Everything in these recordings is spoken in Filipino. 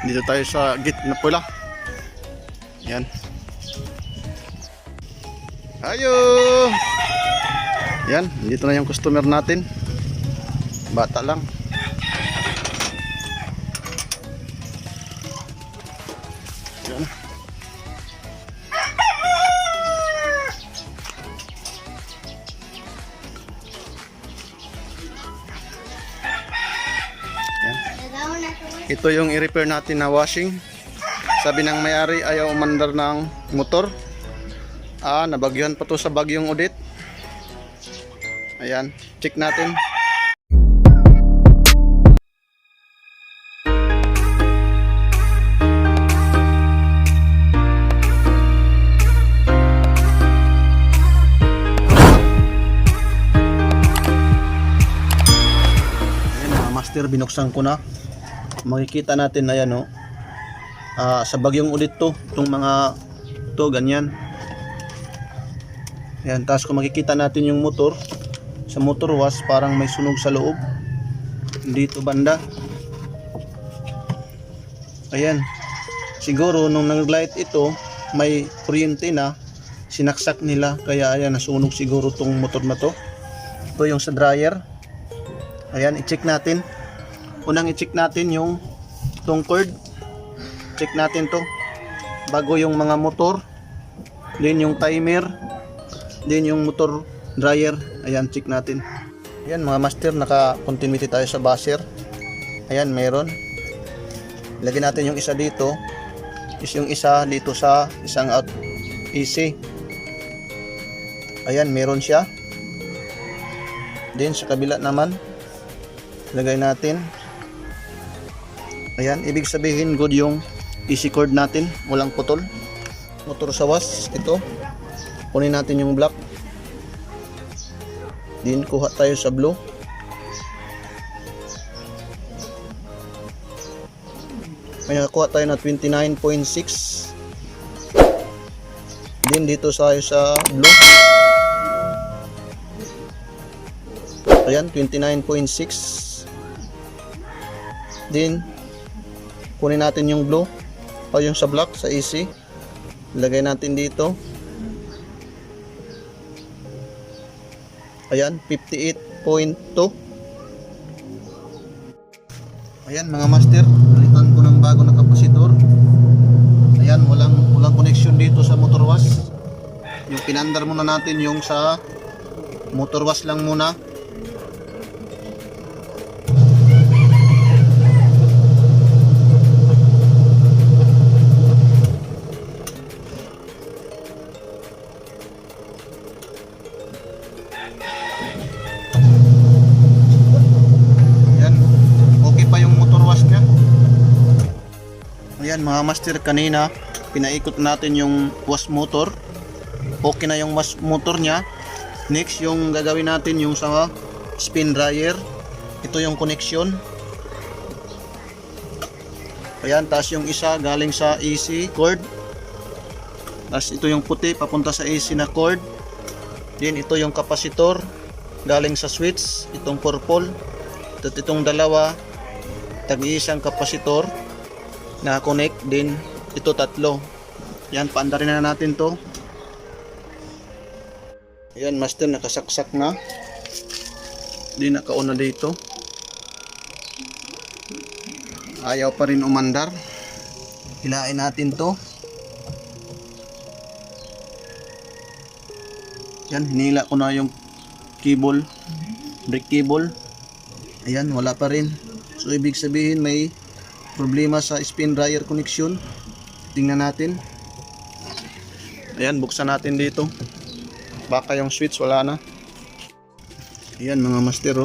Dito tayo sa gate na pula. Yan. Ayo. Yan, dito na yung customer natin. Bata lang. Yan. Ito yung i-repair natin na washing. Sabi ng may-ari ayaw umandar ng motor. Nabagyuhan pa to sa bagyong Odette. Ayan, check natin. Ayan, master, binuksan ko na. Makikita natin na yan, sa bagyong Odette to, itong mga to, ganyan. Ayan, tapos kung makikita natin yung motor, sa motor wash parang may sunog sa loob dito banda. Ayan, siguro nung nag-light ito may kuryente na sinaksak nila, kaya ayan, nasunog siguro tong motor na to. Ito yung sa dryer. Ayan, i-check natin. Unang i-check natin yung tong cord. Check natin to bago yung mga motor, din yung timer, din yung motor dryer. Ayan, check natin. Ayan mga master, naka-continuity tayo sa buzzer. Ayan, meron. Lagyan natin yung isa dito, yung isa dito sa isang out AC. Ayan, meron siya. Din sa kabila naman lagay natin. Ayan, ibig sabihin good yung AC cord natin, walang putol. Motor sa wash, ito. Kunin natin yung black. Din kuha tayo sa blue. May nakuha tayo na 29.6. Din dito tayo sa blue. Ayan, 29.6. Din kunin natin yung blue o yung sa black sa AC. Ilagay natin dito. Ayan, 58.2. Ayan mga master, palitan ko ng bago na kapasitor. Ayan, walang connection dito sa motor wash. Yung pinandar muna natin yung sa motor wash lang muna. Ayan mga master, kanina pinaikot natin yung wash motor. Okay na yung wash motor nya. Next, yung gagawin natin yung sa spin dryer. Ito yung connection. Ayan, tapos yung isa galing sa AC cord. Tapos ito yung puti papunta sa AC na cord. Then ito yung kapasitor galing sa switch, itong purple. At itong dalawa tag-iisang kapasitor na connect din, ito tatlo. Yan, paandarin na natin to. Ayan master, nakasaksak na. Di nakauna dito. Ayaw pa rin umandar. Hilain natin to. Yan, hinila ko na yung cable, brake cable. Ayan, wala pa rin. So ibig sabihin may problema sa spin dryer connection. Tingnan natin. Ayan, buksan natin dito. Baka yung switch wala na. Ayan mga master,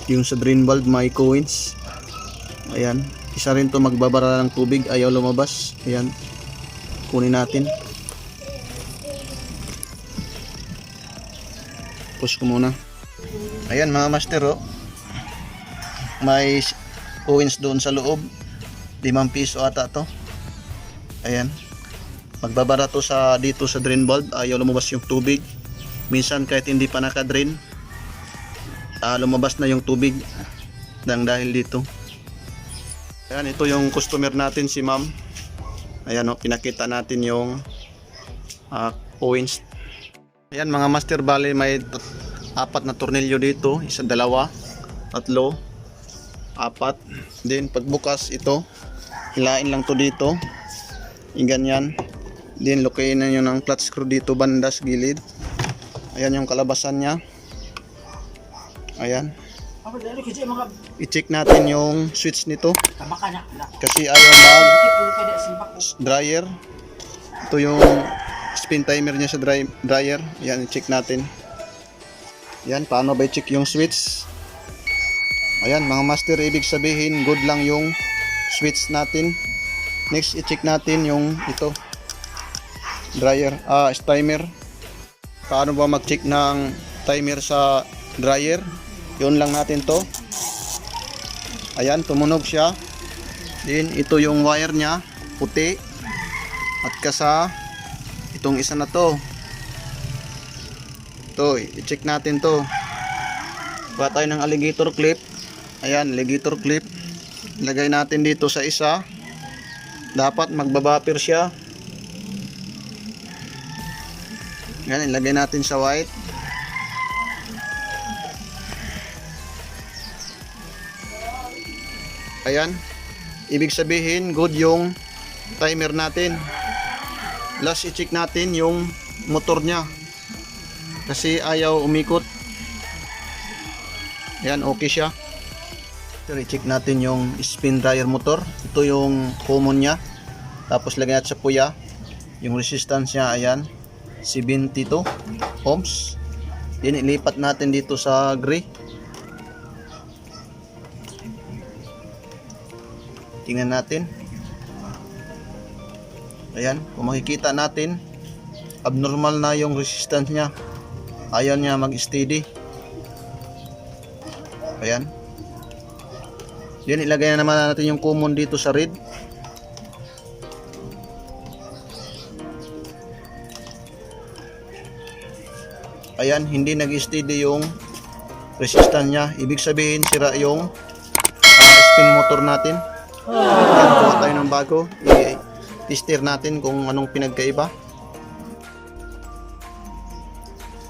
yung sa drain valve may coins. Ayan, isa rin to magbabara ng tubig, ayaw lumabas. Ayan, kunin natin. Push ko muna. Ayan mga master, may coins doon sa loob. 5 piso ata to. Ayan. Magbabara to sa dito sa drain valve, ayaw lumabas yung tubig. Minsan kahit hindi pa naka-drain, lumabas na yung tubig dahil dito. Ayan, ito yung customer natin, si ma'am. Ayan, pinakita natin yung coins. Ayan mga master, bali may 4 na tornilyo dito, 1, 2, 3, 4. Then pagbukas ito, hilain lang to dito, ganyan. Then lukayin na nyo ng flat screw dito banda sa gilid. Ayan yung kalabasan nya. Ayan, i-check natin yung switch nito kasi ayaw mag dryer. Ito yung spin timer nya sa dryer. Ayan, i-check natin. Ayan, paano ba i-check yung switch? Ayan mga master, ibig sabihin good lang yung switch natin. Next, i-check natin yung ito dryer, timer. Paano ba mag-check ng timer sa dryer? Yun lang natin to. Ayan, tumunog siya. Then ito yung wire nya, puti. At kasa itong isa na to. Ito, i-check natin to. Kuha tayo ng alligator clip. Ayan, alligator clip. Lagay natin dito sa isa. Dapat magbabapir siya. Yan, ilagay natin sa white. Ayan, ibig sabihin good yung timer natin. Last, i-check natin yung motor nya kasi ayaw umikot. Ayan, okay siya. I-check natin yung spin dryer motor. Ito yung common nya. Tapos lagyan natin sa puya yung resistance nya. Ayan, 72 ohms. Then ilipat natin dito sa gray. Tingnan natin. Ayan, kung makikita natin, abnormal na yung resistance nya. Ayaw niya mag-steady. Ayan. Then ilagay na naman natin yung common dito sa red. Ayan, hindi nag-steady yung resistance nya. Ibig sabihin sira yung spin motor natin. Ayan, kuha tayo ng bago. I-tester natin kung anong pinagkaiba.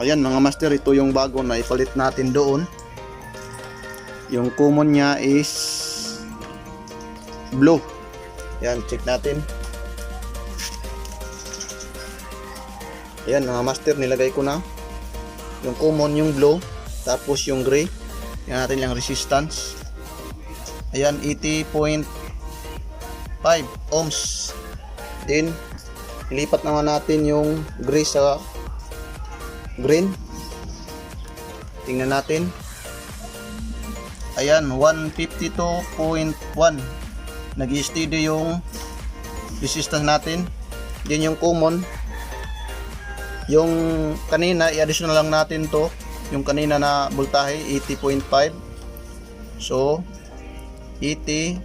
Ayan mga master, ito yung bago na ipalit natin doon. Yung common nya is blue. Ayan, check natin. Ayan mga master, nilagay ko na. Yung common yung blue, tapos yung gray. Tingnan natin yung resistance. Ayan, 80.5 ohms. Then ilipat naman natin yung gray sa green. Tingnan natin. Ayan, 152.1. Nag-steady yung resistance natin. Then yung common, yung kanina i-additional lang natin to, yung kanina na voltahe 80.5. So 80,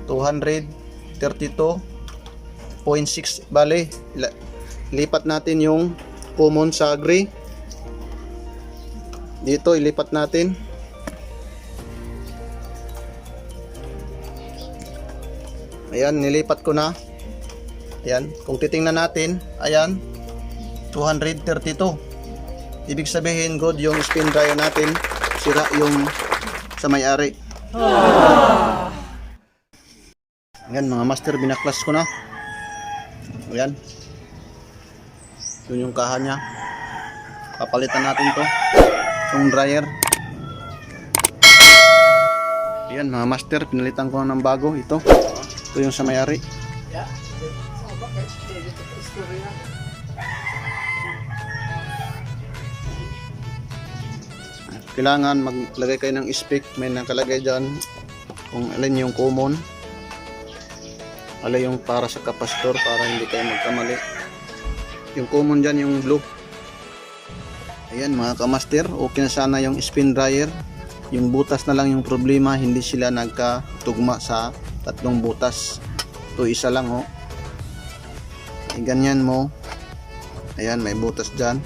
232.6. Bale, lipat natin yung common sa gray. Dito ilipat natin. Ayan, nilipat ko na. Ayan, kung titingnan natin, ayan, 232. Ibig sabihin good yung spin dryer natin, sira yung sa may-ari. Ayan mga master, binaklas ko na. Ayan, yun yung kaha nya. Papalitan natin to, yung dryer. Ayan mga master, pinalitan ko na ng bago. Ito yung sa may-ari. Kailangan maglagay kayo ng spec. May nakalagay dyan kung alin yung common, alin yung para sa capacitor, para hindi kayo magkamali. Yung common dyan yung blue. Ayan mga kamaster, okay na sana yung spin dryer. Yung butas na lang yung problema, hindi sila nagkatugma sa tatlong butas. Ito isa lang oh. Ganyan mo. Ayan, may butas dyan.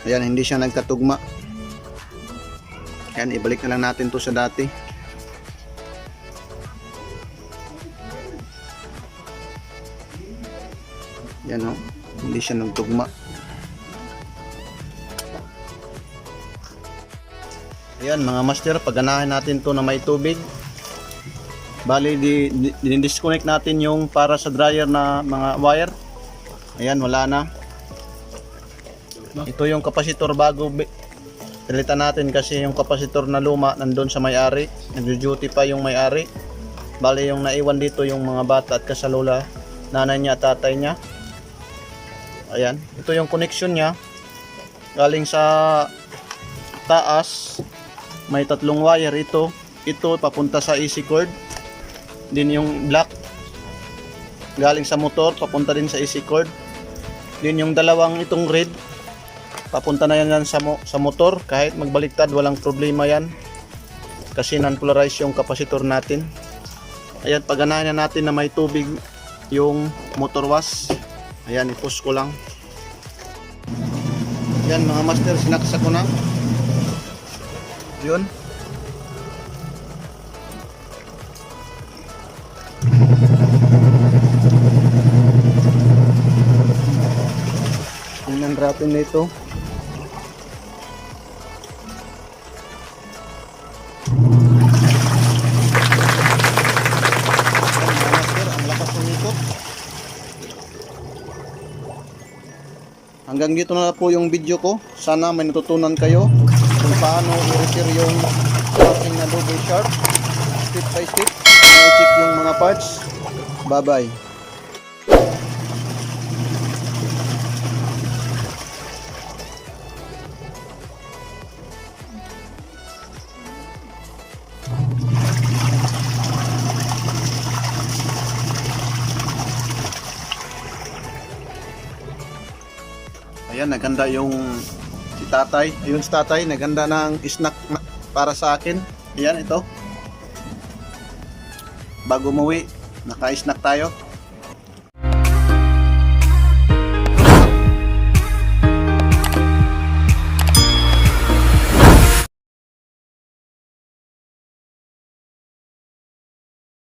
Ayan, hindi siya nagkatugma. Ayan, ibalik na lang natin to sa dati. Yan oh, hindi siya nagtugma. Ayan mga master, pagganahin natin to na may tubig. Bali, dinidisconnect natin yung para sa dryer na mga wire. Ayan, wala na. Ito yung kapasitor bago pilitan natin kasi yung kapasitor na luma nandun sa may-ari. Nag-duty pa yung may-ari. Bali, yung naiwan dito yung mga bata at kasalula, nanay niya at tatay niya. Ayan, ito yung connection niya. Galing sa taas, may tatlong wire ito. Ito papunta sa AC cord. Din yung black galing sa motor papunta din sa AC cord. Din yung dalawang itong red papunta na yan sa motor. Kahit magbaliktad walang problema yan kasi non-polarized yung kapasitor natin. Ayan, pagganahin na natin na may tubig yung motor wash. Ayan, i-push ko lang. Ayan mga master, sinaksak ko na. Yun. Tingnan natin na ito. Hanggang dito na po yung video ko. Sana may natutunan kayo kung paano i-repair yung ating na double sharp step by step. I-check yung mga parts. Bye bye. Ayan, naganda yung si tatay. Ayun si tatay, naganda ng snack para sa akin. Ayan, ito. Bago umuwi, naka-snack tayo.